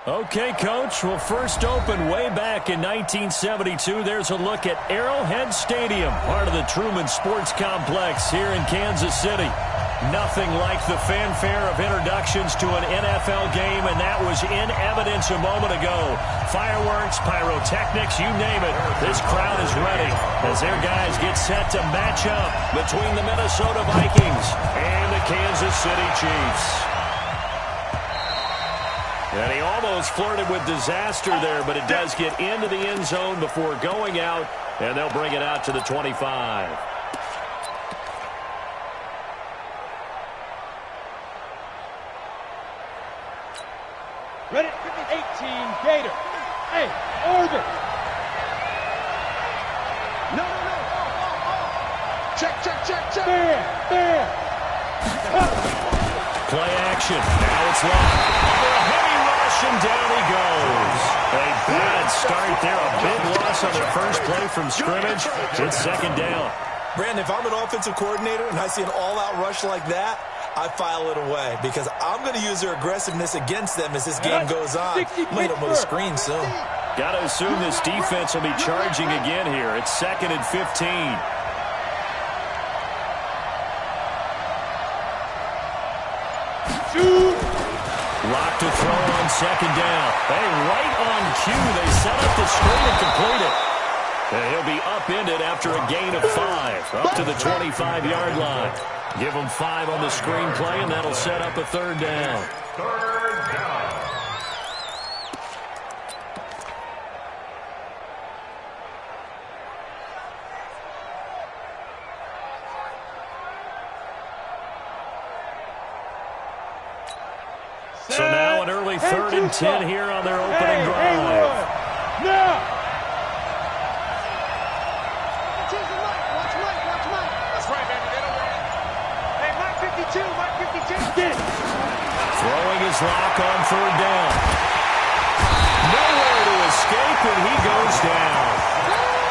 Okay, Coach. Well, first opened way back in 1972. There's a look at Arrowhead Stadium, part of the Truman Sports Complex here in Kansas City. Nothing like the fanfare of introductions to an NFL game, and that was in evidence a moment ago. Fireworks, pyrotechnics, you name it. This crowd is ready as their guys get set to match up between the Minnesota Vikings and the Kansas City Chiefs. And he almost flirted with disaster there, but it does get into the end zone before going out, and they'll bring it out to the 25. Ready? 18, Gator. Hey, order. No. Check. There. Play action. Now it's locked. Under a heavy rush, and down he goes. A bad start there. A big loss on their first play from scrimmage. It's second down. Brandon, if I'm an offensive coordinator and I see an all-out rush like that, I file it away because I'm going to use their aggressiveness against them as this game goes on. Might them with a screen soon. Got to assume this defense will be charging again here. It's 2nd and 15. Locked to throw on second down. Hey, right on cue. They set up the screen and complete it. And he'll be upended after a gain of 5. Up to the 25-yard line. Give them 5 on the screen play, and that'll set up a third down. Third down. So now an early 3rd and 10 here on their opening drive. Now. Throwing his lock on 3rd down. Nowhere to escape, and he goes down.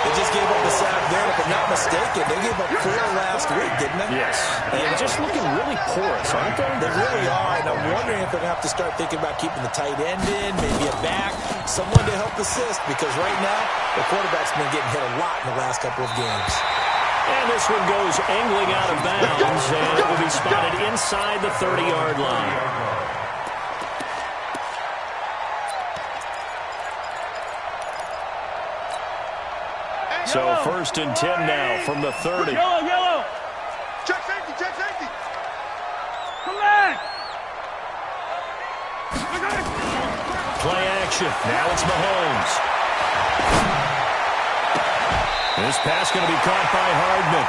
They just gave up a sack there, if I'm not mistaken. They gave up 4 last week, didn't they? Yes. And just looking really porous, aren't they? They really are, and I'm wondering if they're going to have to start thinking about keeping the tight end in, maybe a back, someone to help assist, because right now, the quarterback's been getting hit a lot in the last couple of games. And this one goes angling out of bounds, and it will be spotted inside the 30-yard line. So 1st and 10 now from the 30. Yellow. Check safety. Come back. Play action. Now it's Mahomes. This pass going to be caught by Hardman.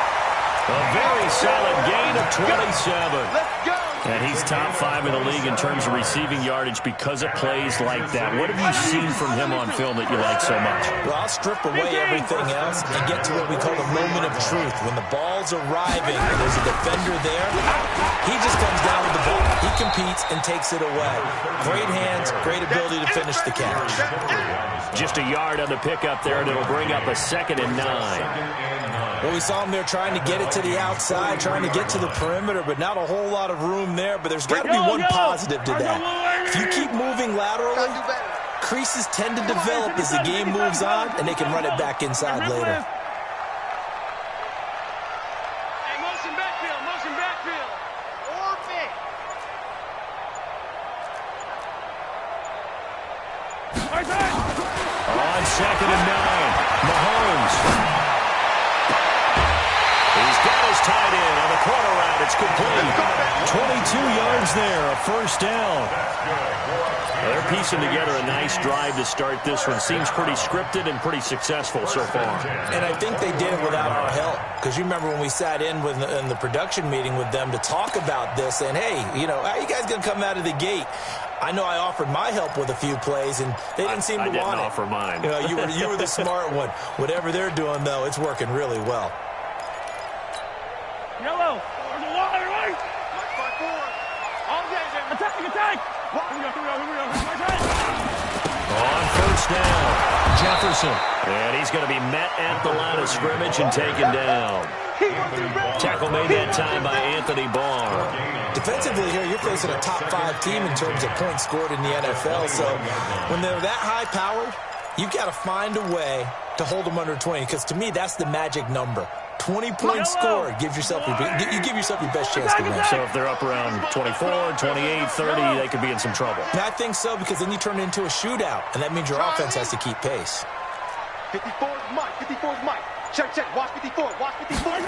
A very solid gain of 27. Let's go. And he's top 5 in the league in terms of receiving yardage because of plays like that. What have you seen from him on film that you like so much? Well, I'll strip away everything else and get to what we call the moment of truth. When the ball's arriving and there's a defender there, he just comes down with the ball. He competes and takes it away. Great hands, great ability to finish the catch. Just a yard on the pickup there, and it'll bring up a 2nd and 9. Well, we saw him there trying to get it to the outside, trying to get to the perimeter, but not a whole lot of room there. But there's got to be one positive to that. If you keep moving laterally, creases tend to develop as the game moves on, and they can run it back inside later. Hey, motion backfield. Orbit. On 2nd and 9, Mahomes. He's got his tight end on the corner route. It's complete. 22 yards there, a first down. They're piecing together a nice drive to start this one. Seems pretty scripted and pretty successful so far. And I think they did it without our help. Because you remember when we sat in the production meeting with them to talk about this, and hey, how are you guys going to come out of the gate? I know I offered my help with a few plays, and they didn't seem to want it. I didn't offer mine. You were the smart one. Whatever they're doing, though, it's working really well. Yellow. There's a wire, right? March by 4. All day, then. Attack. Here we go. On first down, Jefferson. And he's going to be met at the line of scrimmage and taken down. Tackle made that time by Anthony Barr. Defensively here, you're facing a top-5 team in terms of points scored in the NFL. So when they're that high-powered, you've got to find a way to hold them under 20, because to me, that's the magic number. 20 points scored gives yourself you give yourself your best chance to win. So if they're up around 24, 28, 30, they could be in some trouble. And I think so, because then you turn it into a shootout, and that means your offense has to keep pace. 54 is Mike. 54 is Mike. Check. Watch 54. Watch 54.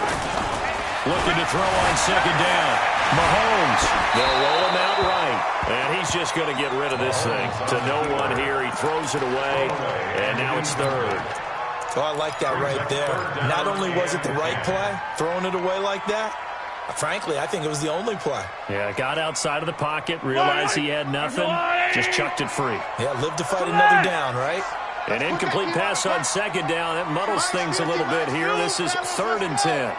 Looking to throw on second down. Mahomes. They'll roll him out right. And he's just going to get rid of this thing. To no one here. He throws it away. And now it's third. Oh, I like that right there. Not only was it the right play, throwing it away like that, frankly, I think it was the only play. Yeah, got outside of the pocket, realized he had nothing, just chucked it free. Yeah, live to fight another down, right? An incomplete pass on second down. That muddles things a little bit here. This is 3rd and 10.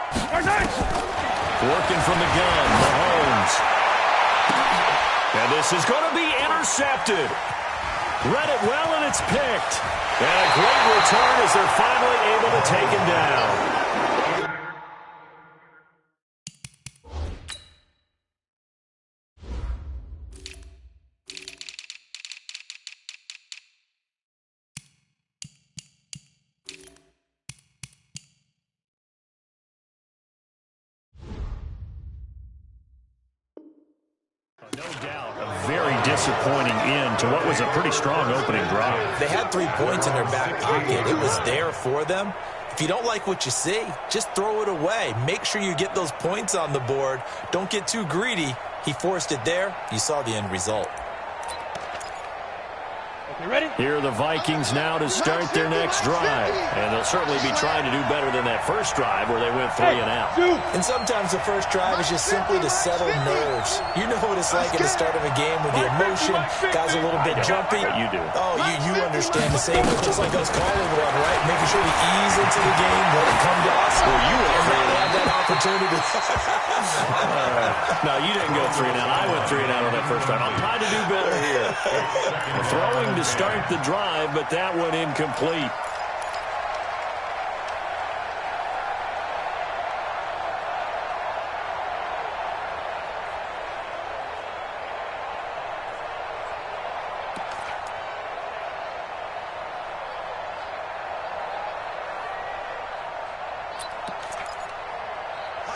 Working from the gun, Mahomes. And this is going to be intercepted. Read it well, and it's picked. And a great return as they're finally able to take him down. No doubt, a very disappointing end to what was a pretty strong opening drive. They had 3 points in their back pocket. It was there for them. If you don't like what you see, just throw it away. Make sure you get those points on the board. Don't get too greedy. He forced it there. You saw the end result. Ready? Here are the Vikings now to start their next drive. And they'll certainly be trying to do better than that first drive where they went 3 and out. And sometimes the first drive is just simply to settle nerves. You know what it's like at the start of a game with the emotion. Guys a little bit jumpy. You do. Oh, you understand the same. It's just like us calling one, right? Making sure we ease into the game, let it come to us. Well, you went and 3 and have that opportunity. No, you didn't go 3 and out. I went 3 and out on that first drive. I'll try to do better here. Throwing to start the drive, but that one incomplete.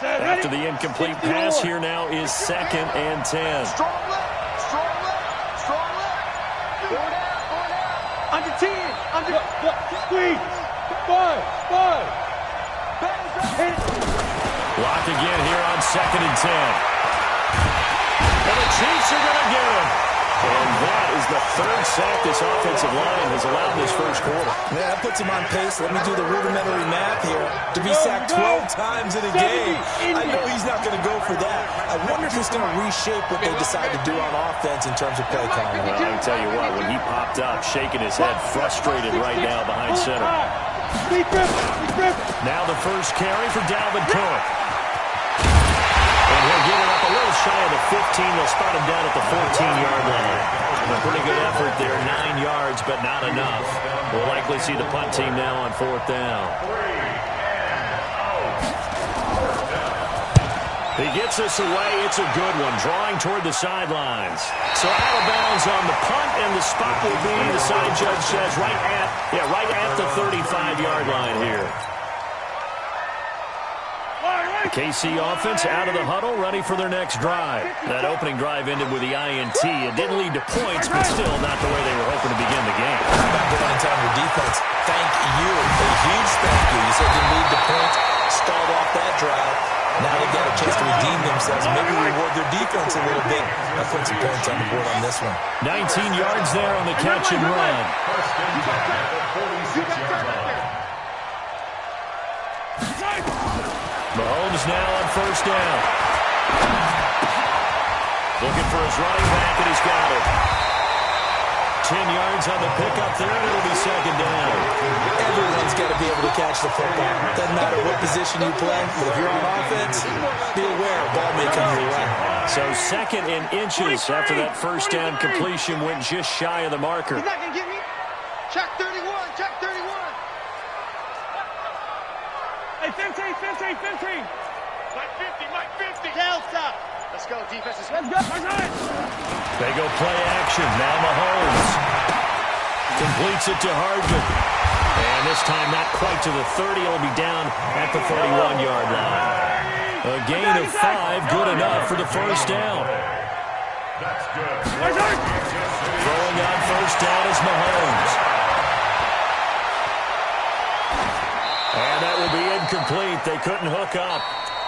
After the incomplete pass, here now is 2nd and 10. Strong left. Strong left. Go down. Under 10. Under. Squeeze. 5. Locked again here on 2nd and 10. And the Chiefs are going to get him. And that is the 3rd sack this offensive line has allowed this first quarter. Yeah, that puts him on pace. Let me do the rudimentary math here. To be sacked 12 times in a game, I know he's not going to go for that. I wonder if he's going to reshape what they decide to do on offense in terms of play calling. Well, I can tell you what, when he popped up, shaking his head, frustrated right now behind center. Now the first carry for Dalvin Cook. And he'll get it up a little shy of the 15. They'll spot him down at the 14-yard line. A pretty good effort there, 9 yards, but not enough. We'll likely see the punt team now on 4th down. He gets us away. It's a good one, drawing toward the sidelines. So out of bounds on the punt, and the spot will be, the side judge says, right at the 35-yard line here. The KC offense out of the huddle, ready for their next drive. That opening drive ended with the INT. It didn't lead to points, but still not the way they were hoping to begin the game. How about going on time your defense? Thank you. A huge thank you. You said didn't lead to points. Stalled off that drive. Now they've got a chance to redeem themselves. Maybe reward their defense a little bit. I'll put some points on the board on this one. 19 yards there on the catch and run. Mahomes now on 1st down. Looking for his running back, and he's got it. 10 yards on the pickup there, and it'll be 2nd down. Everyone's got to be able to catch the football. Doesn't matter what position you play, but if you're on offense, be aware a ball may come your way. So 2nd and inches after that 1st down completion went just shy of the marker. He's not going to get me. Check 31. Check 31. Hey, 15. Mike 50. Tail stop. Let's go, defense. Let's go. They go play action. Now Mahomes completes it to Hardman. And this time not quite to the 30. It'll be down at the 31-yard line. A gain of 5, good enough for the first down. That's good. Throwing on first down is Mahomes. And that will be incomplete. They couldn't hook up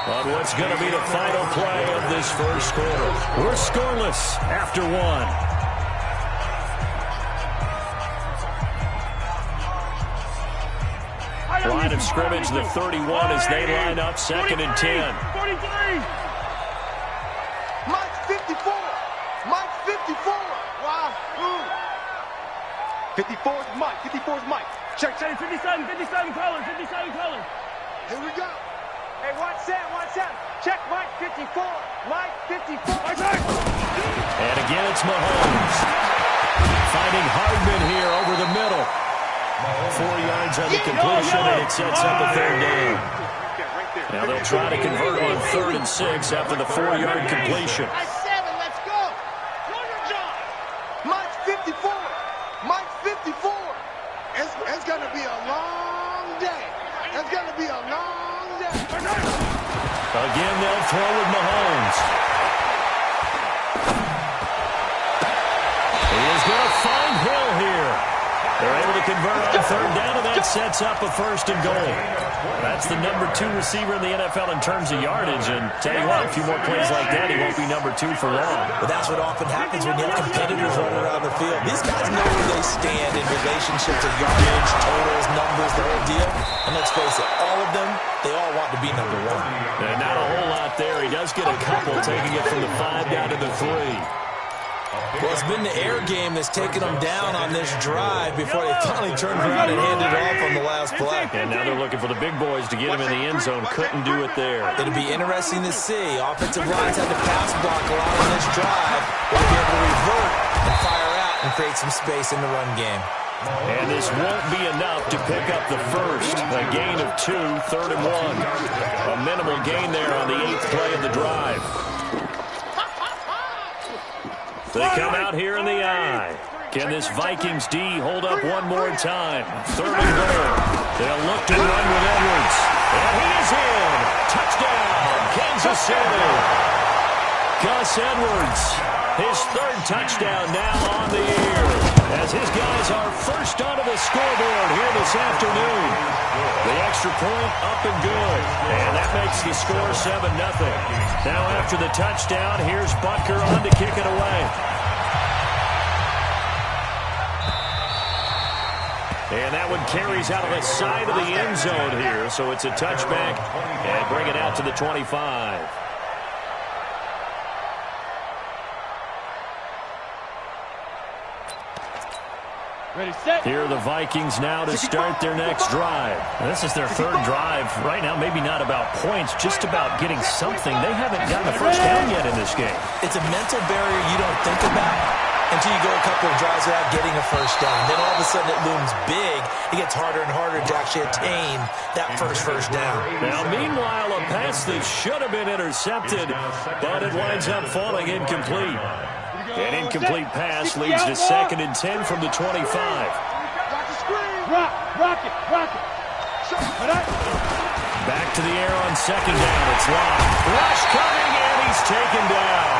on what's going to be the final play of this first quarter. We're scoreless after one. Line of scrimmage, the 31 as they line up, 2nd and 10. 43. Mike 54. Mike 54. Wow. 54 is Mike. 54 is Mike. Check. 57 colors. 57 colors. Here we go. Hey, watch that. Check Mike 54. Mike 54. And again, it's Mahomes. Finding Hardman here over the middle. 4 yards on the completion, and it sets up a 3rd down. Now they'll try to convert on 3rd and 6 after the 4-yard completion. 7, let's go. Mike 54. Mike 54. It's going to be a long day. It's going to be a long day. Again, they'll throw with Mahomes. He is going to find Hill here. They're able to convert on 3rd down, and that sets up a 1st and goal. That's the number 2 receiver in the NFL in terms of yardage, and tell you what, a few more plays like that, he won't be number 2 for long. But that's what often happens when you have competitors running around the field. These guys know where they stand in relationship to yardage, totals, numbers, the whole deal. And let's face it, all of them, they all want to be number 1. And not a whole lot there. He does get a couple, taking it from the 5 down to the 3. Well, it's been the air game that's taken them down on this drive before they finally turned around and handed it off on the last play. And now they're looking for the big boys to get him in the end zone. Couldn't do it there. It'll be interesting to see. Offensive lines had to pass block a lot on this drive. They'll be able to revert and fire out and create some space in the run game. And this won't be enough to pick up the first. A gain of 2, 3rd and 1. A minimal gain there on the 8th play of the drive. They come out here in the eye. Can this Vikings D hold up one more time? 3rd and goal. They'll look to run with Edwards. And he is in. Touchdown, Kansas City. Gus Edwards, his 3rd touchdown now on the year, as his guys are first onto the scoreboard here this afternoon. The extra point up and good, and that makes the score 7-0. Now after the touchdown, here's Butker on to kick it away. And that one carries out of the side of the end zone here, so it's a touchback, and bring it out to the 25. Ready, set. Here are the Vikings now to start their next drive. This is their 3rd drive. Right now, maybe not about points, just about getting something. They haven't gotten a first down yet in this game. It's a mental barrier you don't think about until you go a couple of drives without getting a first down. Then all of a sudden it looms big. It gets harder and harder to actually attain that first down. Now, meanwhile, a pass that should have been intercepted, but it winds up falling incomplete. An incomplete pass leads to 2nd and 10 from the 25. Rock it. Back to the air on 2nd down. It's locked. Rush coming, and he's taken down.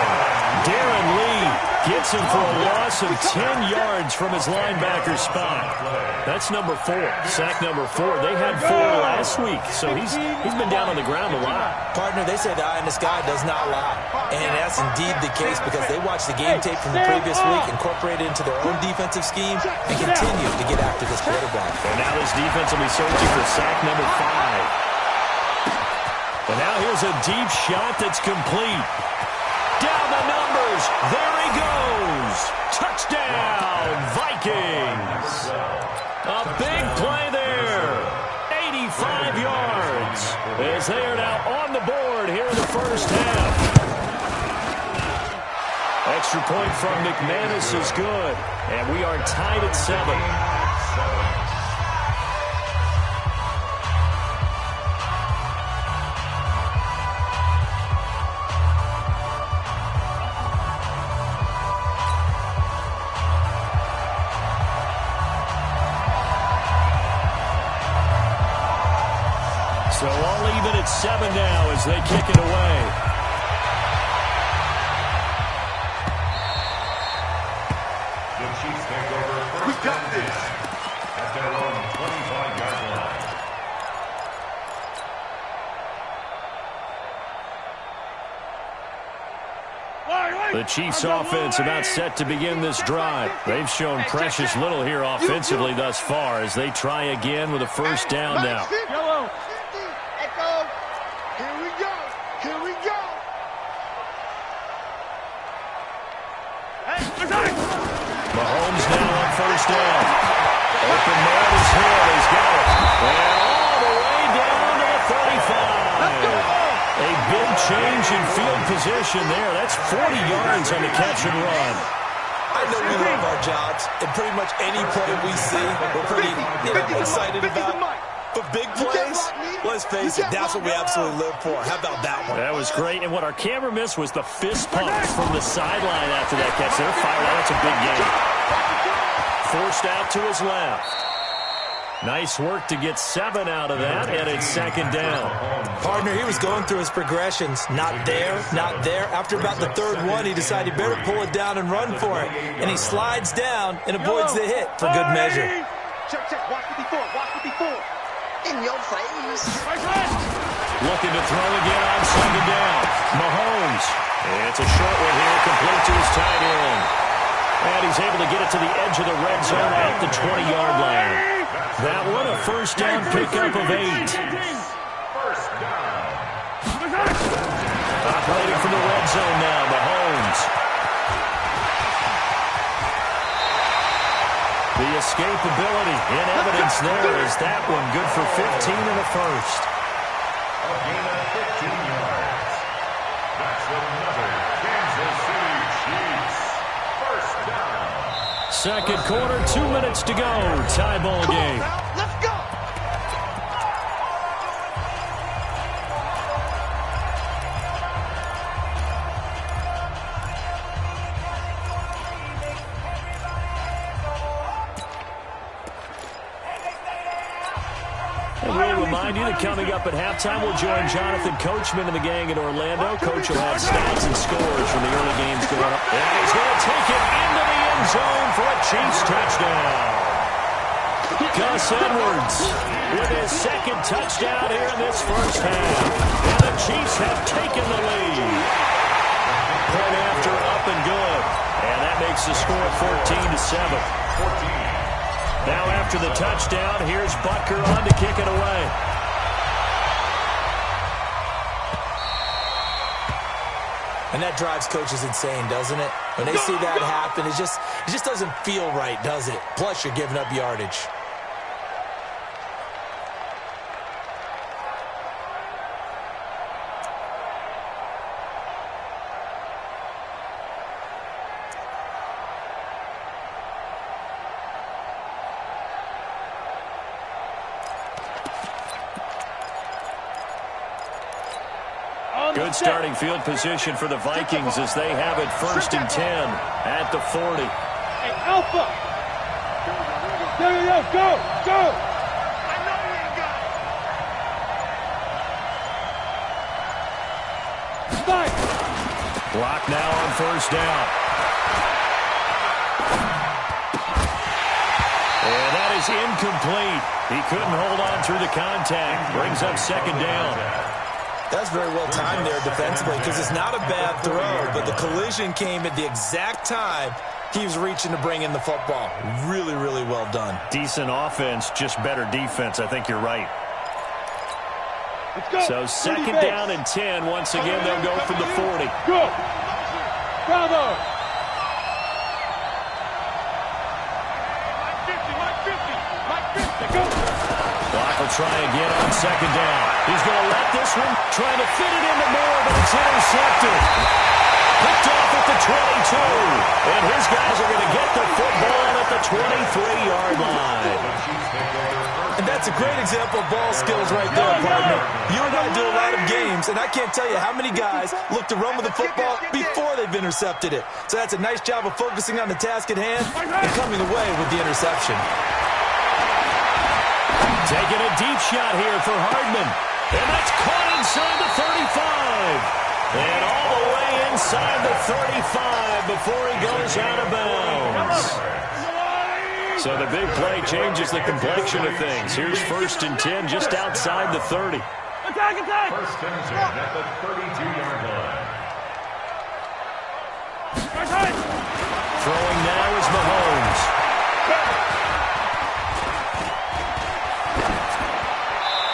Darren Lee gets him for a loss of 10 yards from his linebacker spot. That's number 4. Sack number 4. They had 4 last week, so he's been down on the ground a lot. Partner, they say the eye in the sky does not lie. And that's indeed the case because they watched the game tape from the previous week, incorporated it into their own defensive scheme, and continue to get after this quarterback. And now this defense will be searching for sack number 5. And now here's a deep shot that's complete. Down the numbers. There he goes. Touchdown, Vikings. A big play there. 85 yards as they are now on the board here in the first half. Extra point from McManus is good. And we are tied at 7. they kick it away. The Chiefs take over first and 10 at their own 25-yard line. The Chiefs offense about set to begin this drive. They've shown precious little here offensively thus far as they try again with a first down now. Yellow. Echo. Here we go. Here we go. Mahomes now on first down. Open man is here. He's got it. And all the way down to the 35. Let's go. A big change in field position there. That's 40 yards on the catch and run. I know we love our jobs, and pretty much any play we see, we're pretty excited about. But big plays, let's face it, that's what we absolutely live for. How about that one? That was great. And what our camera missed was the fist pumps from the sideline after that catch. They're fired out. That's a big game. Forced out to his left. Nice work to get 7 out of that, and it's second down. Partner, he was going through his progressions. Not there, not there. After about the third one, he decided he better pull it down and run for it. And he slides down and avoids the hit for good measure. Check, check. Watch it before. Watch it before. In your face. Looking to throw again on second down. Mahomes. It's a short one here, complete to his tight end. And he's able to get it to the edge of the red zone at the 20-yard line. That one a first down pickup of 8. First down. Operating from the red zone now, Mahomes. The escapability in evidence there is that one good for 15 and a first. A gain of 15 yards. That's another Kansas City Chiefs. First down. Second quarter, 2 minutes to go. Tie ball game. Let's go. And we'll remind you that coming up at halftime, we'll join Jonathan Coachman and the gang in Orlando. Coach will have stats and scores from the early games going up. And he's going to take it into the end zone for a Chiefs touchdown. Gus Edwards with his second touchdown here in this first half. And the Chiefs have taken the lead. Point after up and good. And that makes the score 14-7. Now after the touchdown, here's Butker on to kick it away. And that drives coaches insane, doesn't it? When they see that happen, it just doesn't feel right, does it? Plus, you're giving up yardage. Good starting field position for the Vikings as they have it first and 10 at the 40. Hey, Alpha. Yo, go, go. I know you got it. Spike. Block now on first down. And that is incomplete. He couldn't hold on through the contact. Brings up second down. That's very well timed there defensively because it's not a bad throw, but the collision came at the exact time he was reaching to bring in the football. Really, really well done. Decent offense, just better defense. I think you're right. Let's go. So second down and 10. Once again, they'll go from the 40. Go. Bravo. Mike 50. Go. Block will try again on second down. He's going to let this one, trying to fit it into Moore, but it's intercepted. Picked off at the 22. And his guys are going to get the football at the 23-yard line. And that's a great example of ball skills right there, partner. You and I do a lot of games, and I can't tell you how many guys look to run with the football before they've intercepted it. So that's a nice job of focusing on the task at hand and coming away with the interception. Taking a deep shot here for Hardman. And that's caught in inside the 35. And all the way inside the 35 before he goes out of bounds. So the big play changes the complexion of things. Here's 1st and 10 just outside the 30. Attack, attack! 1st and 10 at the 32-yard line. Throwing now is Mahomes.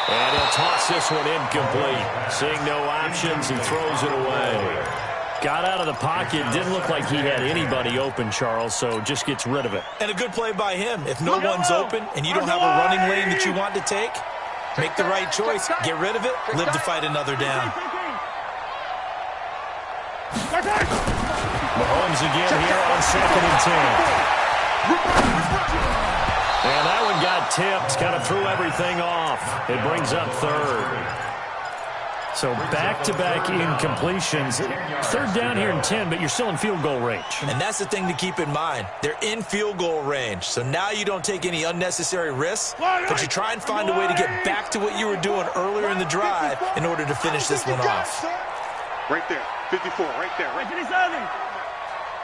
And he'll toss this one incomplete. Seeing no options and throws it away. Got out of the pocket. Didn't look like he had anybody open, Charles, so just gets rid of it. And a good play by him. If no one's open and you don't have a running lane that you want to take, make the right choice. Get rid of it. Live to fight another down. Mahomes again here on 2nd and 10. And that one got tipped. Kind of threw everything off. It brings up 3rd. So back-to-back incompletions. 3rd down here in 10, but you're still in field goal range. And that's the thing to keep in mind. They're in field goal range. So now you don't take any unnecessary risks, but you try and find a way to get back to what you were doing earlier in the drive in order to finish this one off. Right there. 54. Right there. Right there.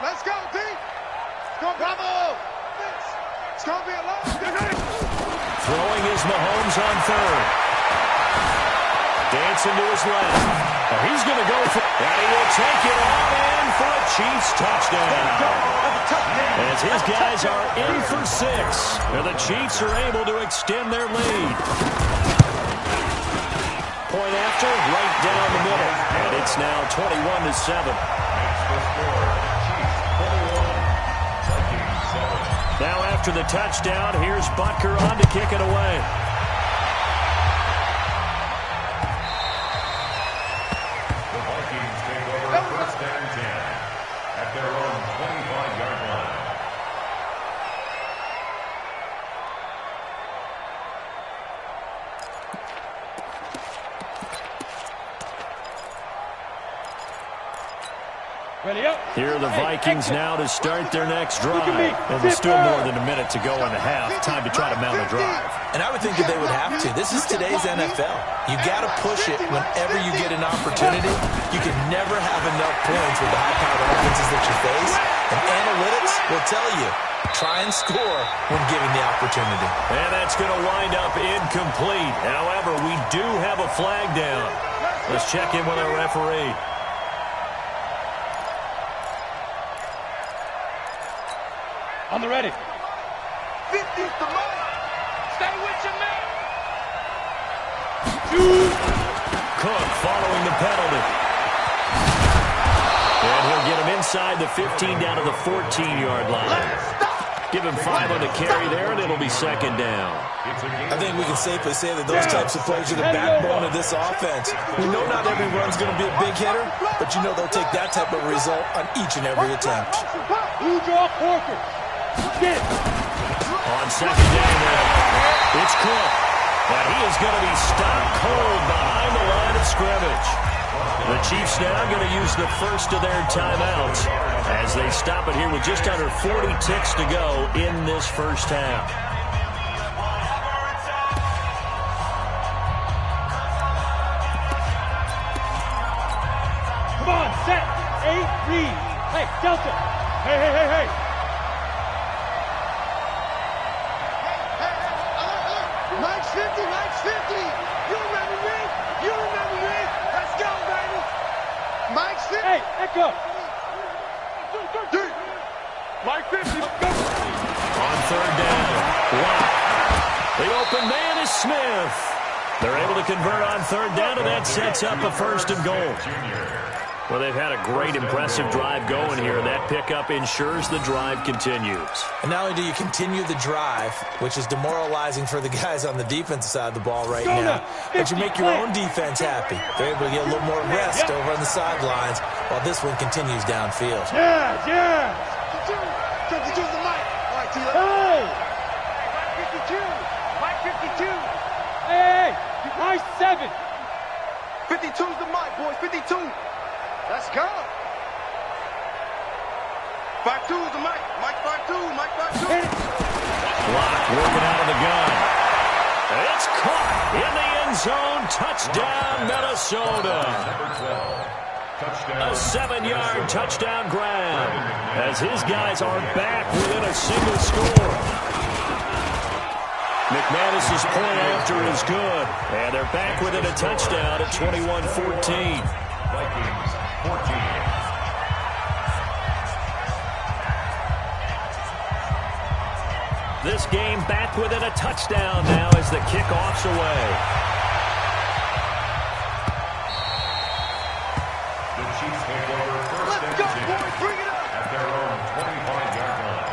Let's go, D. Let's go, Bravo. It's going to be a long. Throwing is Mahomes on 3rd. Dancing to his left. And he's going to go for, and he will take it all in for a Chiefs touchdown. As his guys are in for 6. And the Chiefs are able to extend their lead. Point after, right down the middle. And it's now 21-7. Now after the touchdown, here's Butker on to kick it away. Here are the Vikings now to start their next drive. And there's still more than a minute to go in the half. Time to try to mount a drive. And I would think that they would have to. This is today's NFL. You got to push it whenever you get an opportunity. You can never have enough points with the high-powered offenses that you face. And analytics will tell you, try and score when given the opportunity. And that's going to wind up incomplete. However, we do have a flag down. Let's check in with our referee. On the ready. 50's the mark. Stay with your man. Cook following the penalty. And he'll get him inside the 15 down to the 14-yard line. Give him 5 on the carry there, and it'll be 2nd down. I think we can safely say that those types of plays are the backbone of this offense. We know not every run's going to be a big hitter, but you know they'll take that type of result on each and every attempt. On 2nd down, it's Cook. And he is going to be stopped cold behind the line of scrimmage. The Chiefs now going to use the first of their timeouts as they stop it here with just under 40 ticks to go in this first half. Come on, set, 8, lead. Hey, Delta. Hey. Mike's 50. You remember me? Let's go, baby. Mike's 50. Hey, echo. Mike 50. Go. On 3rd down, Watt. The open man is Smith. They're able to convert on 3rd down, and that sets up a 1st and goal. Well, they've had a great, impressive drive going here. That pickup ensures the drive continues. And not only do you continue the drive, which is demoralizing for the guys on the defensive side of the ball right now, but you make your own defense happy. They're able to get a little more rest over on the sidelines while this one continues downfield. Yeah. 52's the mic. All right, T-Lo. Hey. Mike 52. Hey. Mike 7. 52's the mic, boys. 52. Let's go. 5-2's the mic. Mike 5-2. Mike 5-2. Block working out of the gun. It's caught in the end end zone. Touchdown, Minnesota. A 7-yard touchdown grab as his guys are back within a single score. McManus's point after is good, and they're back within a touchdown at 21-14. Vikings 14. This game back within a touchdown now as the kickoff's away. The Chiefs take over first and 10 at their own 25-yard line.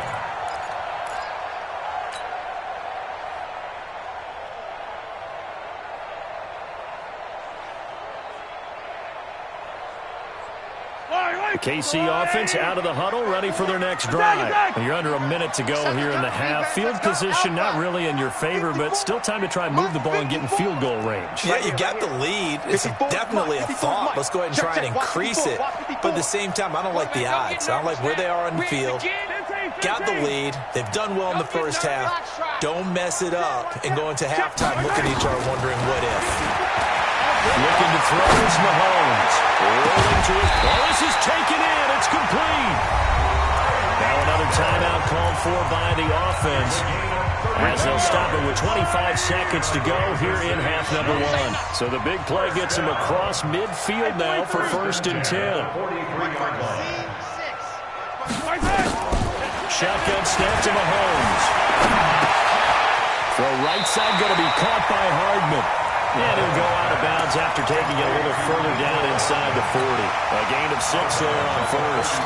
The KC offense out of the huddle, ready for their next drive. You're under a minute to go here in the half. Field position not really in your favor, but still time to try and move the ball and get in field goal range. Yeah, you got the lead. It's definitely a thought. Let's go ahead and try and increase it. But at the same time, I don't like the odds. I don't like where they are on the field. Got the lead. They've done well in the first half. Don't mess it up and go into halftime looking at each other wondering what if. Looking to throw is Mahomes. Rolling to his ball. This is taken in. It's complete. Now another timeout called for by the offense as they'll stop it with 25 seconds to go here in half number one. So the big play gets him across midfield now for first and 10. Shotgun snap to Mahomes. Throw right side going to be caught by Hardman. And he'll go out of bounds after taking it a little further down inside the 40. A gain of 6 there on first.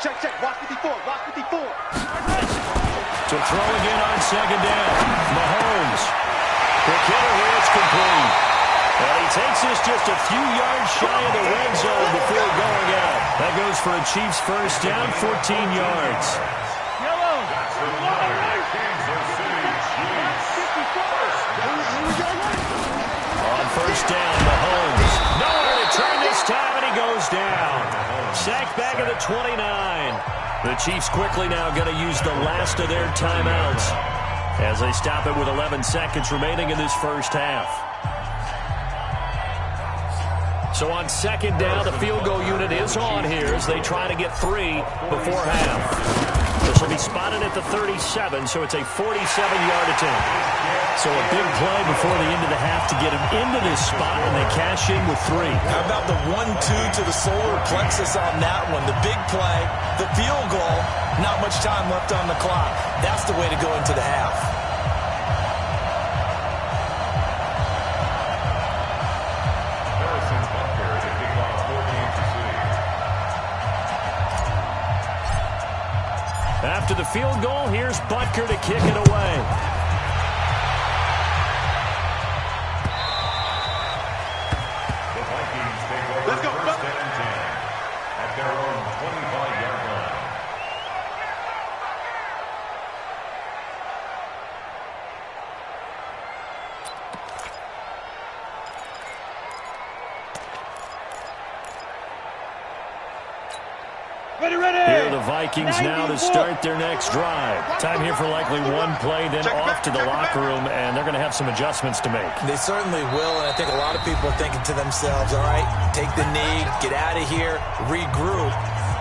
Check. Watch 54. To throw again on second down. Mahomes. Quick hitter here. It's complete. And he takes this just a few yards shy of the red zone before going out. That goes for a Chiefs first down, 14 yards. On first down, Mahomes. Nowhere to turn this time, and he goes down. Sacked back at the 29. The Chiefs quickly now going to use the last of their timeouts as they stop it with 11 seconds remaining in this first half. So on second down, the field goal unit is on here as they try to get 3 before half. This will be spotted at the 37, so it's a 47-yard attempt. So a big play before the end of the half to get him into this spot, and they cash in with 3. How about the 1-2 to the solar plexus on that one? The big play, the field goal, not much time left on the clock. That's the way to go into the half. After the field goal, here's Butker to kick it away. The Vikings take over first and 10 at their own 25-yard line. Here are the Vikings now to start their next drive. Time here for likely one play, then off to the locker room, and they're going to have some adjustments to make. They certainly will, and I think a lot of people are thinking to themselves, all right, take the knee, get out of here, regroup.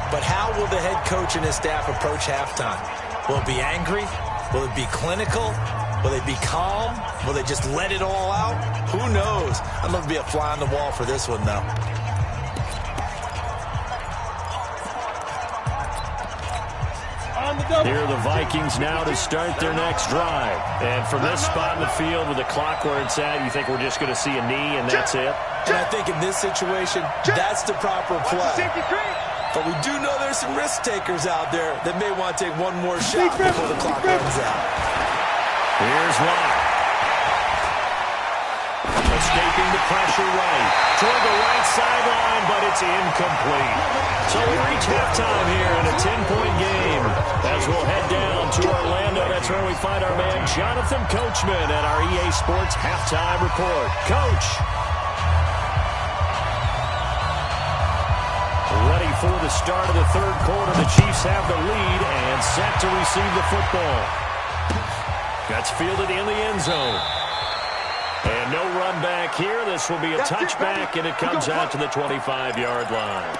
But how will the head coach and his staff approach halftime? Will it be angry? Will it be clinical? Will they be calm? Will they just let it all out? Who knows? I'd love to be a fly on the wall for this one, though. Here are the Vikings now to start their next drive. And from this spot in the field with the clock where it's at, you think we're just going to see a knee and that's it? And I think in this situation, that's the proper play. But we do know there's some risk takers out there that may want to take one more shot before the clock runs out. Here's Watt. Escaping the pressure right. Toward the right sideline, but it's incomplete. So we reach halftime here in a 10-point game. As we'll head down to Orlando, that's where we find our man Jonathan Coachman at our EA Sports Halftime Report. Coach. Ready for the start of the third quarter. The Chiefs have the lead and set to receive the football. Gets fielded in the end zone. And no run back here. This will be a touchback, and it comes out to the 25-yard line.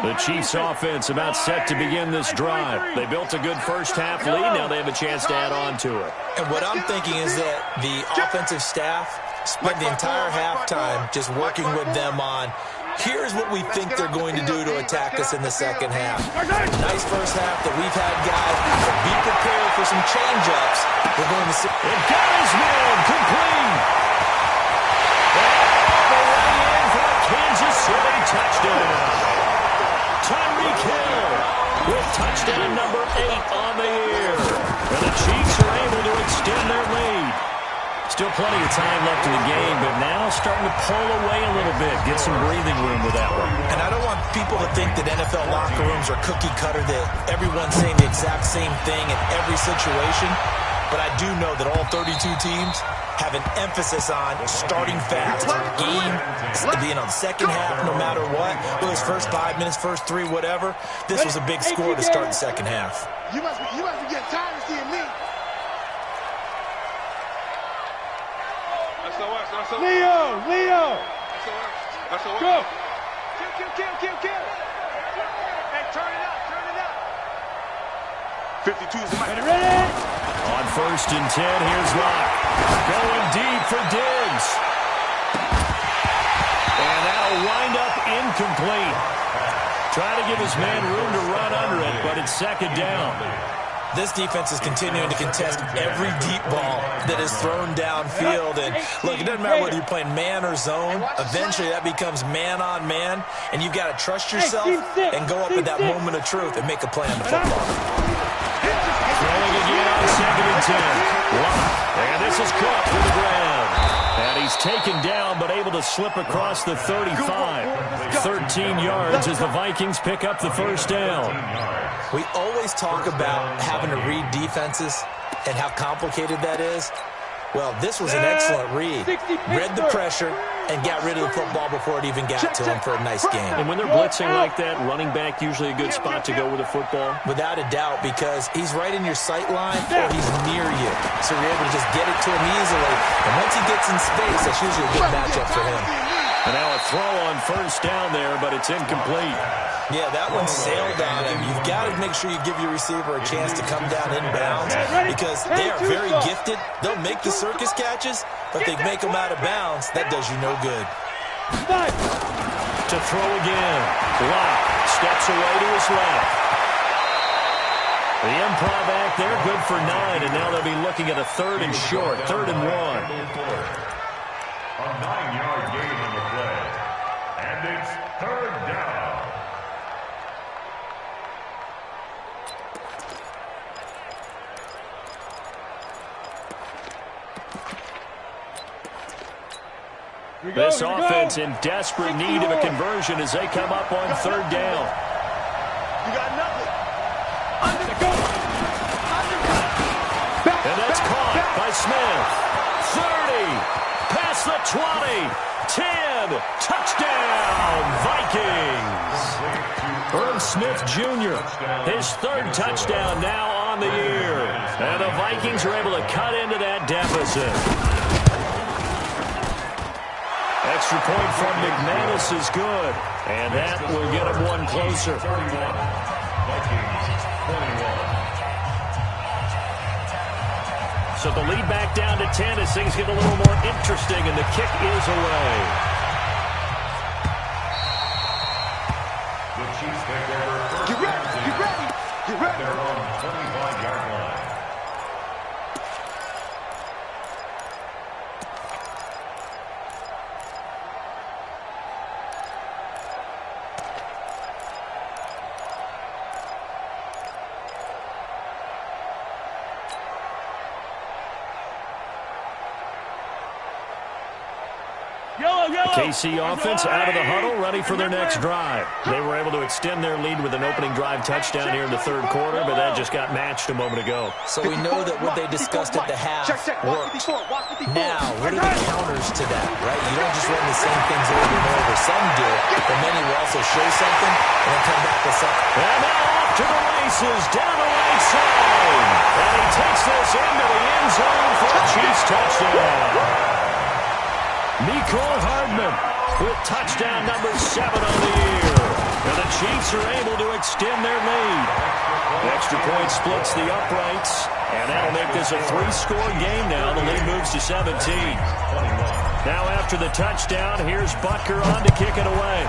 The Chiefs offense about set to begin this drive. They built a good first-half lead. Now they have a chance to add on to it. And what I'm thinking is that the offensive staff spent the entire halftime just working with them on, here's what we think they're going to do to attack us in the second half. Nice first half that we've had, guys. But be prepared for some change-ups. We're going to see. It got his man complete. The way in for a Kansas City touchdown. Tyreek Hill with touchdown number 8 on the year. And the Chiefs are able to extend their lead. Still plenty of time left in the game, but now starting to pull away a little bit. Get some breathing room with that one. And I don't want people to think that NFL locker rooms are cookie cutter, that everyone's saying the exact same thing in every situation. But I do know that all 32 teams have an emphasis on starting fast. Game, the second half, no matter what. Those first 5 minutes, first 3, whatever. This was a big score to start the second half. You must be getting tired of seeing me. Leo! Go! Kill. Hey, turn it up. 52 is the mic. Ready? On 1st and 10, here's Locke. Going deep for Diggs. And that'll wind up incomplete. Try to give his man room to run under it, but it's second down. This defense is continuing to contest every deep ball that is thrown downfield. And look, it doesn't matter whether you're playing man or zone. Eventually, that becomes man on man. And you've got to trust yourself and go up at that moment of truth and make a play on the football. Throwing again on 2nd and 10. And this is caught for the ground. And he's taken down, but able to slip across the 35. 13 yards as the Vikings pick up the first down. We always talk about having to read defenses and how complicated that is. Well, this was an excellent read. Read the pressure and got rid of the football before it even got to him for a nice game. And when they're blitzing like that, running back usually a good spot to go with the football? Without a doubt, because he's right in your sight line or he's near you. So you're able to just get it to him easily. And once he gets in space, that's usually a good matchup for him. And now a throw on first down there, but it's incomplete. Yeah, that one sailed on him. You've got to make sure you give your receiver a chance to come down inbounds because they are very gifted. They'll make the circus catches, but they make them out of bounds. That does you no good. To throw again. Locke steps away to his left. The improv act there, good for 9, and now they'll be looking at a 3rd and short, 3rd and 1. A 9-yard gain on the play. And it's 3rd down. This offense in desperate need of a conversion as they come up on 3rd down. You got nothing. And that's caught by Smith. 30. Past the 20. 10. Touchdown, Vikings. Irv Smith Jr., his 3rd touchdown now on the year. And the Vikings are able to cut into that deficit. Extra point from McManus is good. And that will get him one closer. So the lead back down to 10 as things get a little more interesting, and the kick is away. The Chiefs take over. Get ready. They're on 25-yard line. KC offense out of the huddle, ready for their next drive. They were able to extend their lead with an opening drive touchdown here in the third quarter, but that just got matched a moment ago. So we know that what they discussed at the half worked. Now, what are the counters to that, right? You don't just run the same things over and over. Some do, but many will also show something and then come back with something. And now off to the races, down the right side. And he takes this into the end zone for a Chiefs touchdown. Mecole Hardman with touchdown number 7 on the year. And the Chiefs are able to extend their lead. Extra point splits the uprights, and that'll make this a 3-score game now. The lead moves to 17. Now after the touchdown, here's Butker on to kick it away.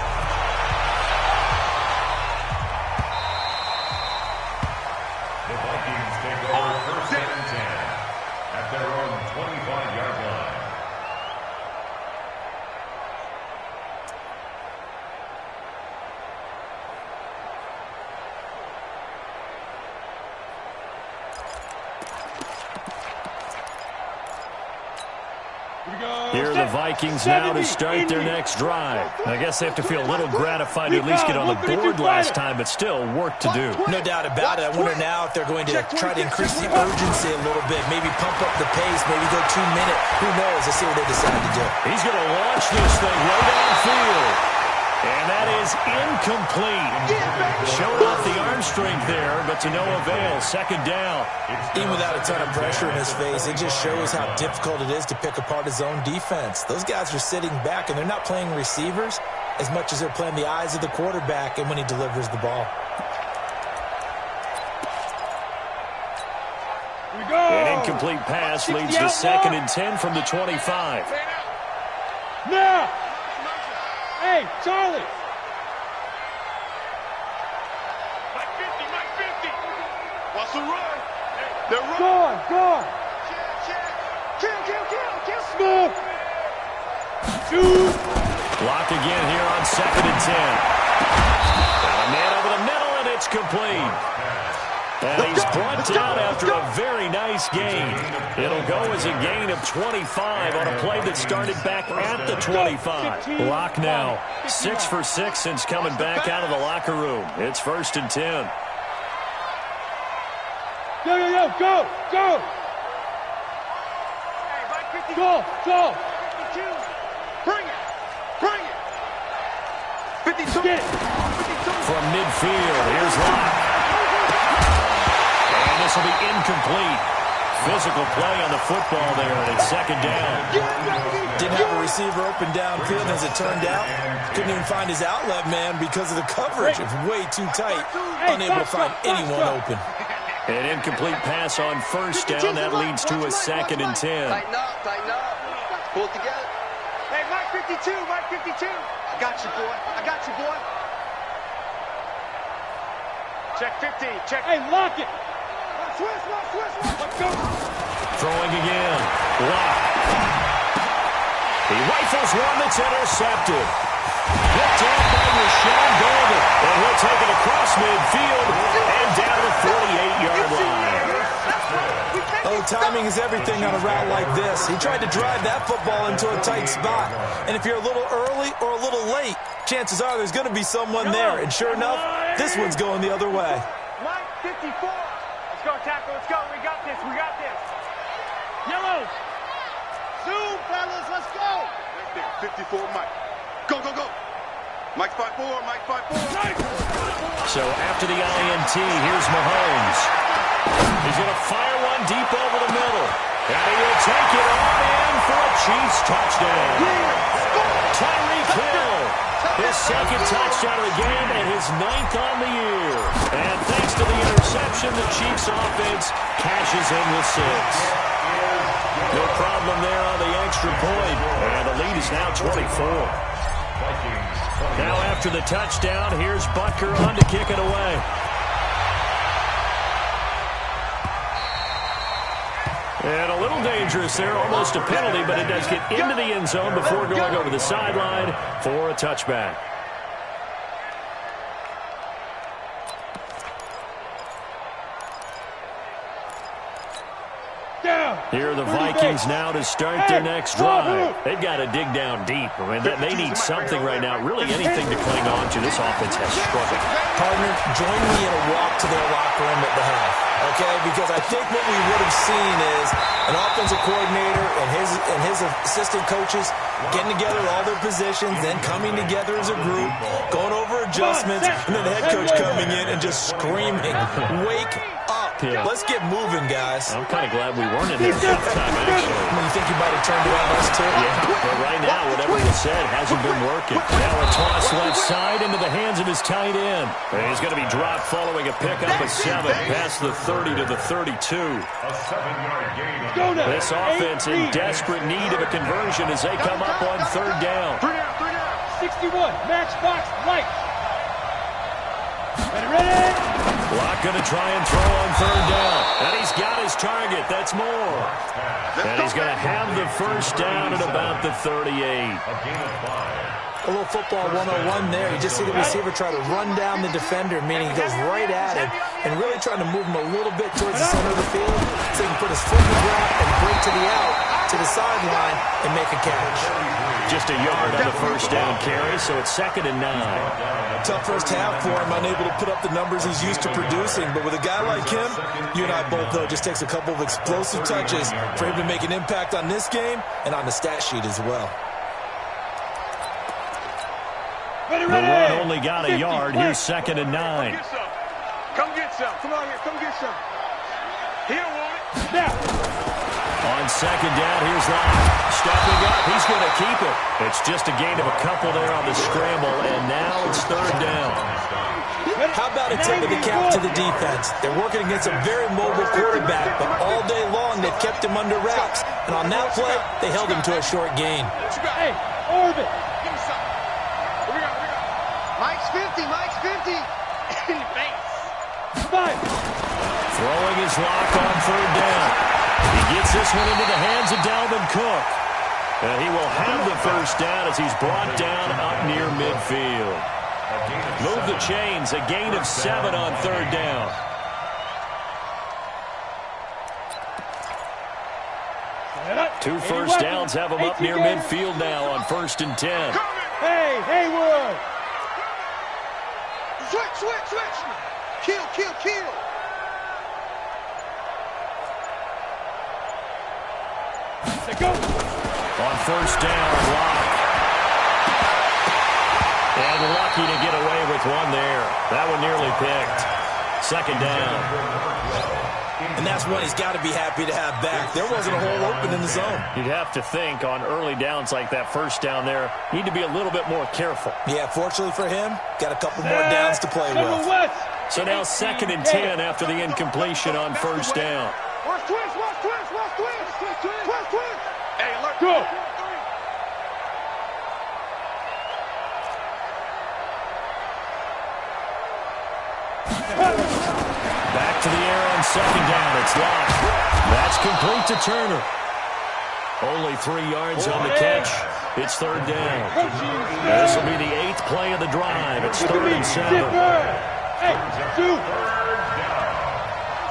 The Vikings take over first and 10 at their own 25-yard line. Here are the Vikings now to start their next drive. I guess they have to feel a little gratified to at least get on the board last time, but still work to do. No doubt about it. I wonder now if they're going to try to increase the urgency a little bit, maybe pump up the pace, maybe go 2-minute. Who knows? Let's see what they decide to do. He's going to launch this thing right downfield. And that is incomplete. Showed off the arm strength there, but to no avail. Second down. Even without a ton of pressure in his face, it just shows how difficult it is to pick apart his own defense. Those guys are sitting back, and they're not playing receivers as much as they're playing the eyes of the quarterback and when he delivers the ball. An incomplete pass leads to 2nd and 10 from the 25. Now! Hey, Charlie! Mike 50! What's the run? They're running! Go on! Kill! Smooth! Shoot! Blocked again here on 2nd and 10. Got a man over the middle, and it's complete. And he's brought down after a very nice gain. It'll go as a gain of 25 on a play that started back at the 25. Locke now 6 for 6 since coming back out of the locker room. It's 1st and 10. Go! Go! 52! From midfield, here's Locke. And this will be incomplete. Physical play on the football there, and it's 2nd down. Didn't have a receiver open downfield, as it turned out. Couldn't even find his outlet man because of the coverage. It's way too tight. Unable to find anyone open. An incomplete pass on 1st down. That leads to a 2nd and 10. Tighten up. Pull it together. Hey, Mike 52. I got you, boy. Check 50. Check. Hey, lock it. Swiss. Let's go. Throwing again. Locke. He rifles one that's intercepted. Picked off by Rashawn Golden. And he'll take it across midfield and down to the 48-yard line. Oh, timing is everything on a route like this. He tried to drive that football into a tight spot. And if you're a little early or a little late, chances are there's going to be someone there. And sure enough, this one's going the other way. Mike 54. Let's go, tackle. Let's go. We got this. Yellows. Zoom, fellas. Let's go. 54, Mike. Go. Mike 5-4. So after the INT, here's Mahomes. He's going to fire one deep over the middle. And he will take it on in for a Chiefs touchdown. Tyreek Hill, his 2nd touchdown of the game and his 9th on the year. And thanks to the interception, the Chiefs offense cashes in with 6. No problem there on the extra point. And the lead is now 24. Now after the touchdown, here's Butker on to kick it away. And a little dangerous there, almost a penalty, but it does get into the end zone before going over the sideline for a touchback. Down. Here are the Vikings now to start their next drive. They've got to dig down deep. I mean, they need something right now, really anything to cling on to. This offense has struggled. Partner, join me in a walk to their locker room at the half, okay? Because I think what we would have seen is an offensive coordinator and his assistant coaches getting together all their positions, then coming together as a group, going over adjustments, and then the head coach coming in and just screaming, "Wake up. Yeah. Let's get moving, guys." I'm kind of glad we weren't in there at that time, actually. You think you might have turned around us, too? Yeah, but right now, whatever was said hasn't been working. Now a toss left side into the hands of his tight end. And he's going to be dropped following a pickup of 7 past the 30 to the 32. A 7-yard gain. This offense in desperate need of a conversion as they come up on 3rd down. 61, match box, right. Ready. Locke going to try and throw on 3rd down. And he's got his target. That's more. And he's going to have the 1st down at about the 38. A little football 101 there. You just see the receiver try to run down the defender, meaning he goes right at him and really trying to move him a little bit towards the center of the field so he can put his foot in the ground and break to the out, to the sideline, and make a catch. Just a yard on the 1st down carry, so it's 2nd and 9. Tough first half for him, unable to put up the numbers he's used to producing. But with a guy like him, you and I both know it just takes a couple of explosive touches for him to make an impact on this game and on the stat sheet as well. The run only got a yard. Here's 2nd and 9. Come get some. Come on here. Come get some. He don't want it. Now. On 2nd down, here's Locke. Stepping up. He's going to keep it. It's just a gain of a couple there on the scramble, and now it's 3rd down. How about a tip of the cap to the defense? They're working against a very mobile quarterback, but all day long they've kept him under wraps. And on that play, they held him to a short gain. Hey, Orbit. Give me something. Mike's 50. Mike's 50. In the face. Throwing his Locke on 3rd down. He gets this one into the hands of Dalvin Cook. And he will have the 1st down as he's brought down up near midfield. Move the chains. A gain of 7 on 3rd down. Two 1st downs have him up near midfield now on 1st and 10. Hey, Haywood. Switch. Kill. Go. On 1st down, Locke. And lucky to get away with one there. That one nearly picked. 2nd down. And that's one he's got to be happy to have back. There wasn't a hole open in the zone. You'd have to think on early downs like that 1st down there, need to be a little bit more careful. Yeah, fortunately for him, got a couple more downs to play with. So now 2nd and 10 after the incompletion on 1st down. Watch twist. Hey, alert. Go. Back to the air on 2nd down. It's Locke. That's complete to Turner. Only 3 yards on the catch. It's 3rd down. This will be the 8th play of the drive. It's 3rd and 7. Hey, 2.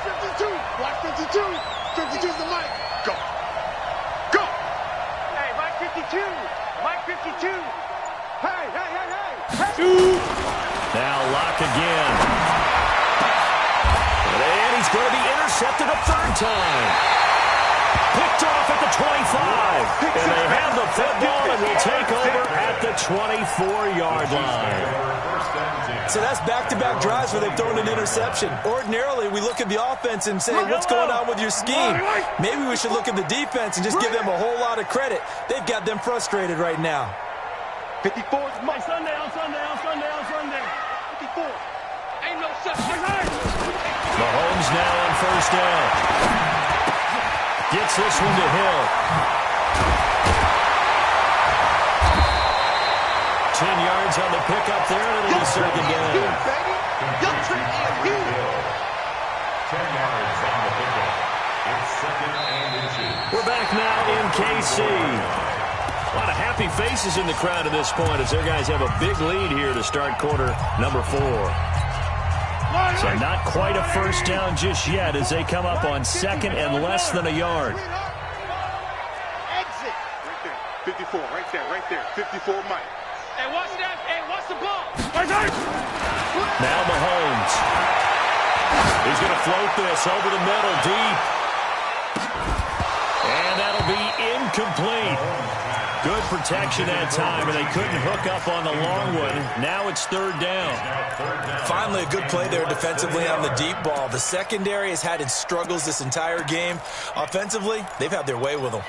52. Block 52. 52's the mic. Go. Hey, Mike 52. Mike 52. Hey. 2. Now Locke again. And he's going to be intercepted a 3rd time. Picked off at the 25. And they have the football and will take over at the 24-yard line. So that's back-to-back drives where they've thrown an interception. Ordinarily, we look at the offense and say, what's going on with your scheme? Maybe we should look at the defense and just give them a whole lot of credit. They've got them frustrated right now. 54 is my Sunday. 54. Ain't no Sunday. Mahomes now on 1st down. Gets this one to Hill. 10 yards on the pickup there, and it'll be 2nd down. 10 yards on the pickup. It's 2nd and 2. We're back now in KC. A lot of happy faces in the crowd at this point as their guys have a big lead here to start quarter number 4. So not quite a first down just yet as they come up on second and less than a yard. Exit. Right there. 54. Right there. 54 Mike. Hey, watch that. Hey, watch the ball. Now Mahomes. He's going to float this over the middle deep. And that'll be incomplete. Good protection that time, and they couldn't hook up on the long one. Now it's third down. Finally, a good play there defensively on the deep ball. The secondary has had its struggles this entire game. Offensively, they've had their way with them.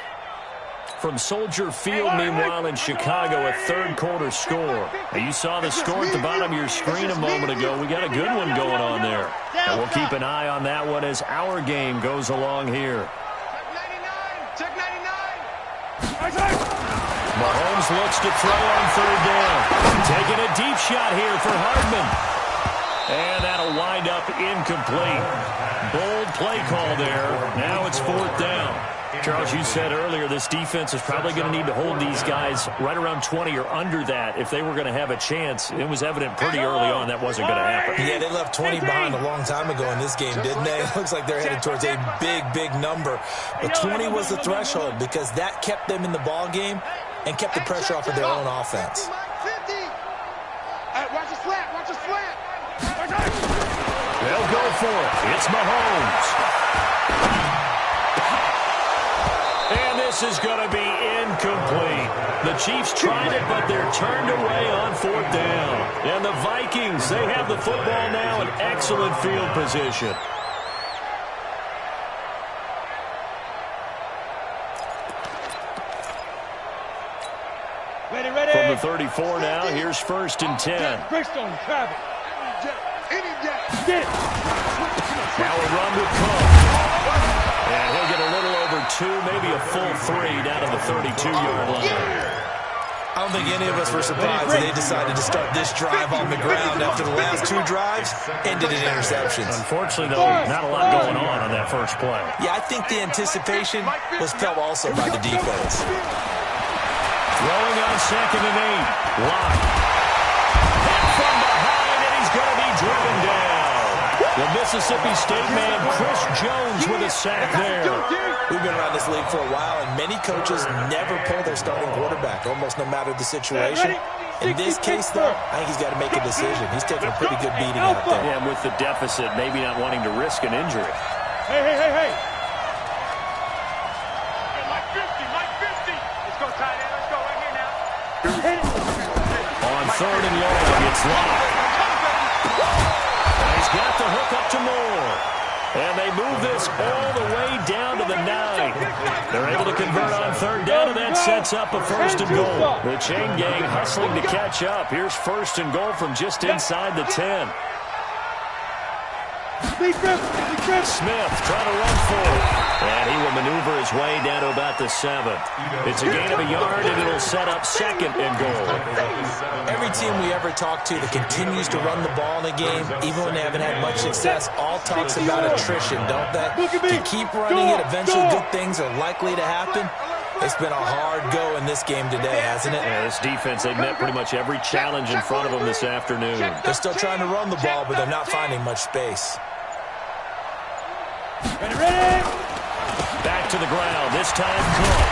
From Soldier Field, meanwhile, in Chicago, a third-quarter score. Now, you saw the score at the bottom of your screen a moment ago. We got a good one going on there. And we'll keep an eye on that one as our game goes along here. Check 99. Mahomes looks to throw on third down. Taking a deep shot here for Hardman. And that'll wind up incomplete. Bold play call there. Now it's fourth down. Charles, you said earlier this defense is probably going to need to hold these guys right around 20 or under that if they were going to have a chance. It was evident pretty early on that wasn't going to happen. Yeah, they left 20 behind a long time ago in this game, didn't they? It looks like they're headed towards a big, big number. But 20 was the threshold because that kept them in the ball game and kept the pressure off of their own offense. 50. Watch the slant. Watch the slant. They'll go for it. It's Mahomes. And this is going to be incomplete. The Chiefs tried it, but they're turned away on fourth down. And the Vikings, they have the football now in excellent field position. Ready. From the 34 now, here's first and 10. Bridgestone, travel. Now a run with Cook. And he'll get a little over 2, maybe a full 3 down to the 32-yard line. I don't think any of us were surprised that they decided to start this drive on the ground after the last 2 drives ended in interceptions. Unfortunately, though, not a lot going on that first play. Yeah, I think the anticipation was felt also by the defense. Throwing on second and 8. Lock. Hit from behind, and he's going to be driven down. The Mississippi State man, Chris Jones, with a sack there. We've been around this league for a while, and many coaches never pull their starting quarterback, almost no matter the situation. In this case, though, I think he's got to make a decision. He's taking a pretty good beating out there. Yeah, and with the deficit, maybe not wanting to risk an injury. Hey. Mike 50. Let's go, tight end. Let's go right here now. On third and long, it's Lock. And he's got the hook up to Moore. And they move this all the way down to the 9. They're able to convert on third down, and that sets up a first and goal. The chain gang hustling to catch up. Here's first and goal from just inside the 10. Smith trying to run for it. And he will maneuver his way down to about the 7. It's a gain of a yard, and it'll set up second and goal. Every team we ever talk to that continues to run the ball in a game, even when they haven't had much success, all talks about attrition, don't they? To keep running it, eventually good things are likely to happen. It's been a hard go in this game today, hasn't it? Yeah, this defense, they've met pretty much every challenge in front of them this afternoon. They're still trying to run the ball, but they're not finding much space. Ready. Back to the ground, this time Cook.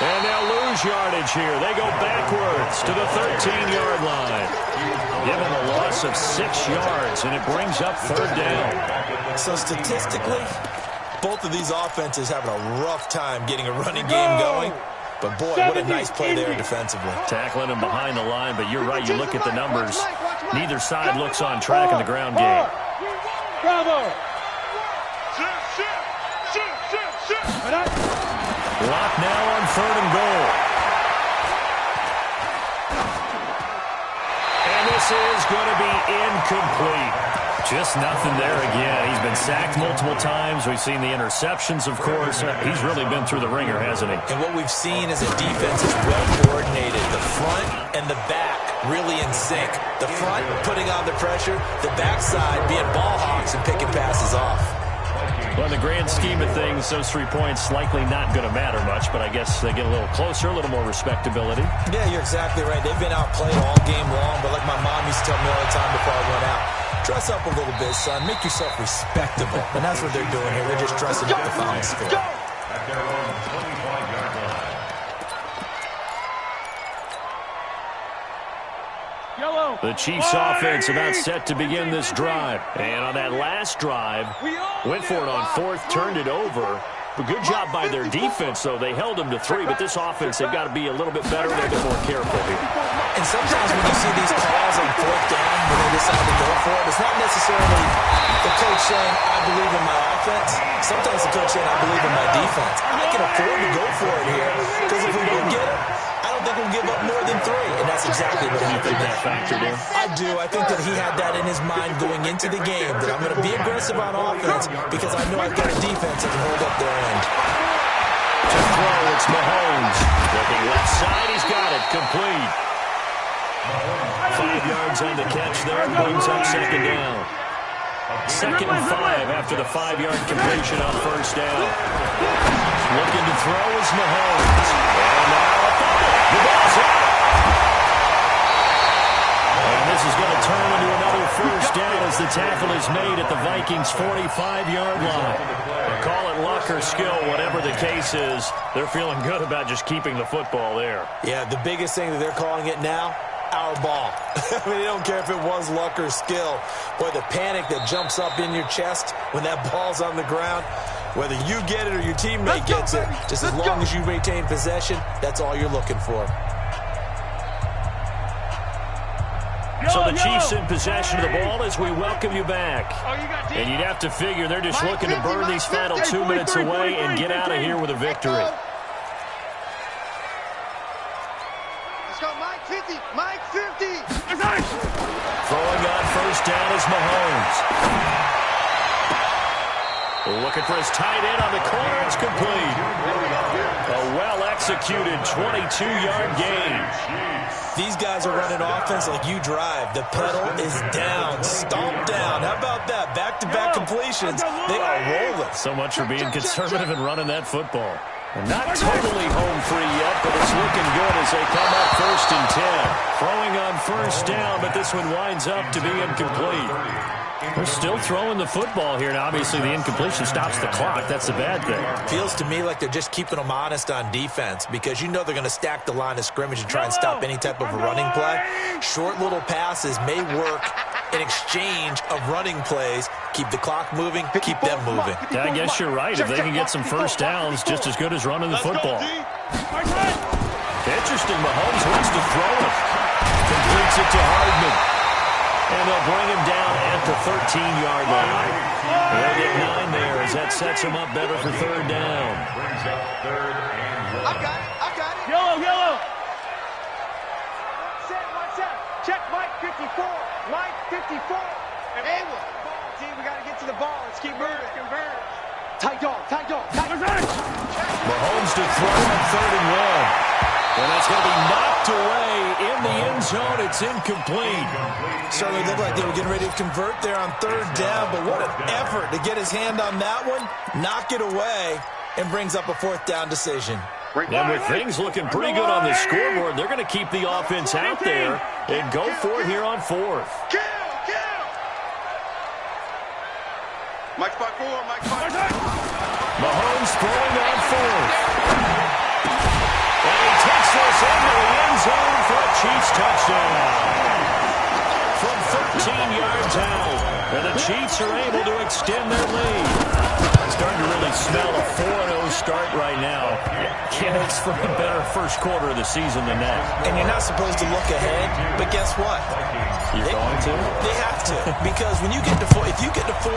And they'll lose yardage here. They go backwards to the 13-yard line. Give them a loss of 6 yards, and it brings up third down. So statistically, both of these offenses having a rough time getting a running game going. But, boy, what a nice play there defensively. Tackling him behind the line, but you're right. You look at the numbers. Neither side looks on track in the ground game. Bravo. Lock now on third and goal. And this is going to be incomplete. Just nothing there again. He's been sacked multiple times. We've seen the interceptions, of course. He's really been through the ringer, hasn't he? And what we've seen is a defense is well coordinated. The front and the back really in sync. The front putting on the pressure. The backside being ball hawks and picking passes off. Well, in the grand scheme of things, those 3 points likely not going to matter much, but I guess they get a little closer, a little more respectability. Yeah, you're exactly right. They've been outplayed all game long, but like my mom used to tell me all the time before I went out, dress up a little bit, son. Make yourself respectable. And that's what they're doing here. They're just dressing up the final score. At their own 25-yard line. The Chiefs offense about set to begin this drive. And on that last drive, went for it on fourth, turned it over. But good job by their defense, though. They held them to 3, but this offense, they've got to be a little bit better, a little bit more careful here. And sometimes when you see these calls on fourth down, when they decide to go for it, it's not necessarily the coach saying, I believe in my offense. Sometimes the coach saying, I believe in my defense. I can afford to go for it here, because if we don't get it, I don't think we'll give up more than 3. And that's exactly what happened. You think that factored in? I do. I think that he had that in his mind going into the game, that I'm going to be aggressive on offense because I know I've got a defense that can hold up their end. To throw, it's Mahomes. Looking left side, he's got it. Complete. 5 yards on the catch there. Brings up second down. 2nd and 5 after the 5-yard completion on first down. Looking to throw is Mahomes. And now a fumble. The ball's out. And this is going to turn into another first down as the tackle is made at the Vikings' 45-yard line. Call it luck or skill, whatever the case is. They're feeling good about just keeping the football there. Yeah, the biggest thing that they're calling it now, our ball. I mean, they don't care if it was luck or skill. Boy, the panic that jumps up in your chest when that ball's on the ground, whether you get it or your teammate gets it, just as long as you retain possession, that's all you're looking for. So the Chiefs in possession of the ball as we welcome you back. And you'd have to figure they're just looking to burn these final 2 minutes away and get out of here with a victory. Let's go, Mike 50. Mike 50. Throwing on first down is Mahomes. Looking for his tight end on the corner. It's complete. A well-executed 22-yard gain. These guys are running offense like you drive. The pedal is down, stomped down. How about that? Back-to-back completions. They are rolling. So much for being conservative and running that football. Not totally home free yet, but it's looking good as they come up 1st and 10. Throwing on first down, but this one winds up to be incomplete. They're still throwing the football here, and obviously the incompletion stops the clock. That's the bad thing. Feels to me like they're just keeping them honest on defense because you know they're going to stack the line of scrimmage and try and stop any type of a running play. Short little passes may work in exchange of running plays. Keep the clock moving, keep them moving. Yeah, I guess you're right. If they can get some first downs, just as good as running the football. Interesting, Mahomes wants to throw it. Completes it to Hardman. And they'll bring him down at the 13-yard line. They get 9 there as that sets him up better for 3rd down. Brings up 3rd and 1. I got it. Yellow. Set. Check Mike 54. Mike 54. And T, we got to get to the ball. Let's keep moving. Convert. Tight dog. Mahomes to throw on 3rd and 1. And that's going to be knocked away in the end zone. It's incomplete. Certainly looked like they were getting ready to convert there on 3rd down, but what an effort to get his hand on that one, knock it away, and brings up a 4th down decision. And with things looking pretty good on the scoreboard, they're going to keep the offense out there and go for it here on 4th. Kill. Mike's by 4. Mahomes throwing on 4th. And he takes this into the end zone for a Chiefs touchdown. From 13 yards out. And the Chiefs are able to extend their lead. Starting to really smell a 4-0 start right now. Can't ask for a better first quarter of the season than that. And you're not supposed to look ahead, but guess what? You're going to? They have to. Because when you get to if you get to 4-0,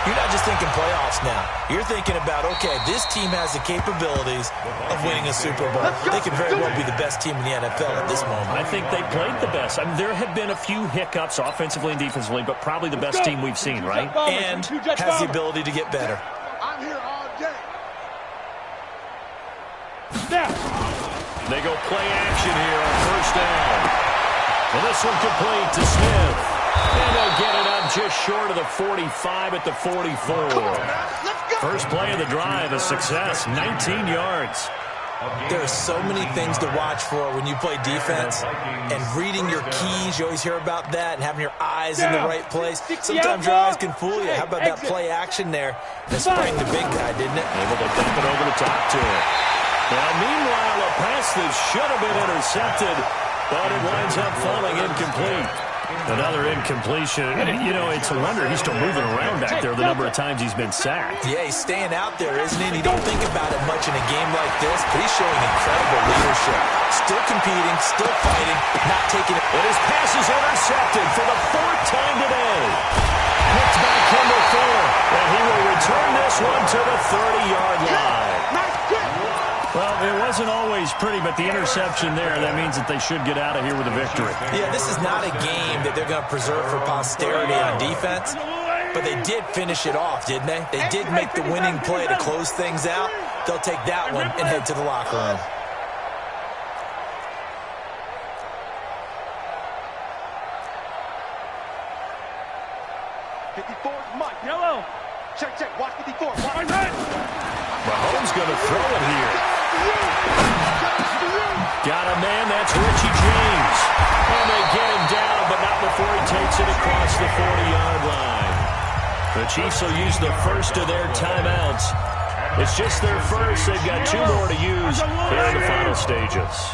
you're not just thinking playoffs now. You're thinking about, okay, this team has the capabilities of winning a Super Bowl. They could very well be the best team in the NFL at this moment. I think they played the best. I mean, there have been a few hiccups offensively and defensively, but probably the best team we've seen, right? And has the ability to get better. I'm here all day. They go play action here on first down. And this one complete to Smith. And they'll get it up just short of the 45 at the 44. First play of the drive, a success, 19 yards. There are so many things to watch for when you play defense, and reading your keys, you always hear about that, and having your eyes in the right place. Sometimes your eyes can fool you. How about that play action there that sprang the big guy, didn't it? Able to dump it over the top to him. Now, meanwhile, a pass that should have been intercepted, but it winds up falling incomplete. Another incompletion. You know, it's a wonder he's still moving around back there the number of times he's been sacked. Yeah, he's staying out there, isn't he? And you don't think about it much in a game like this, but he's showing incredible leadership. Still competing, still fighting, not taking it. And his pass is intercepted for the 4th time today. Picked by number 4, and he will return this one to the 30-yard line. Well, it wasn't always pretty, but the interception there, that means that they should get out of here with a victory. Yeah, this is not a game that they're going to preserve for posterity on defense, but they did finish it off, didn't they? They did make the winning play to close things out. They'll take that one and head to the locker room. Yellow. Check. Watch 54. Mahomes going to throw it here. Got a man, that's Richie James. And they get him down, but not before he takes it across the 40-yard line. The Chiefs will use the first of their timeouts. It's just their first. They've got 2 more to use here in the final stages.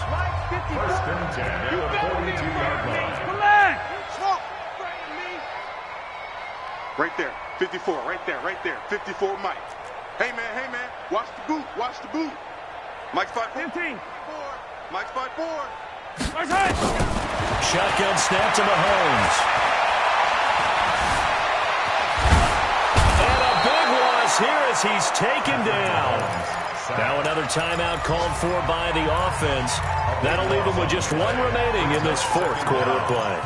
First and 10 at the 42-yard line. Right there. 54. Right there. 54, Mike. Hey, man. Watch the boot. Mike's 5'4". 15. Mike's 5'4". Shotgun snap to Mahomes. And a big loss here as he's taken down. Now another timeout called for by the offense. That'll leave them with just 1 remaining in this 4th quarter of play.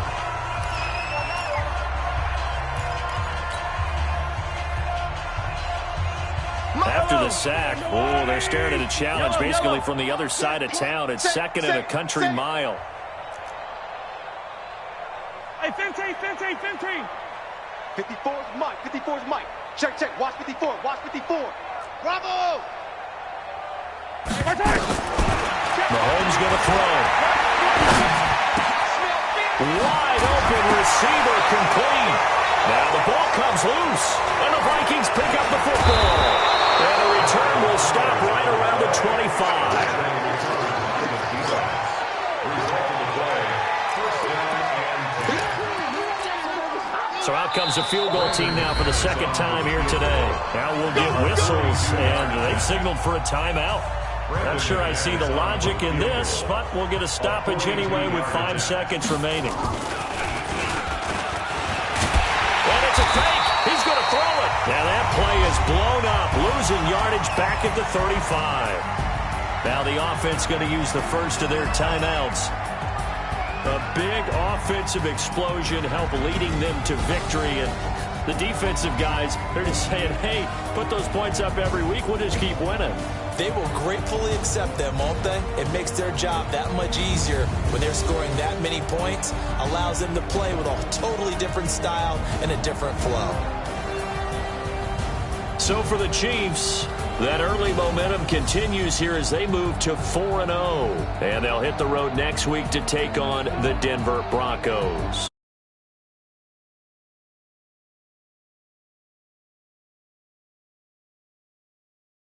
After the sack, they're staring at a challenge basically from the other side of town. It's 2nd and a country mile. Hey, 15. 54's Mike. Check. Watch 54. Bravo! Mahomes going to throw. Wide open receiver complete. Now the ball comes loose, and the Vikings pick up the football. And the return will stop right around the 25. So out comes the field goal team now for the 2nd time here today. Now we'll get whistles, and they've signaled for a timeout. Not sure I see the logic in this, but we'll get a stoppage anyway with 5 seconds remaining. And it's a fake. He's going to throw it. Now that play is blown up, losing yardage back at the 35. Now the offense going to use the first of their timeouts. A big offensive explosion help leading them to victory. And the defensive guys, they're just saying, hey, put those points up every week. We'll just keep winning. They will gratefully accept them, won't they? It makes their job that much easier when they're scoring that many points. Allows them to play with a totally different style and a different flow. So for the Chiefs, that early momentum continues here as they move to 4-0. And they'll hit the road next week to take on the Denver Broncos.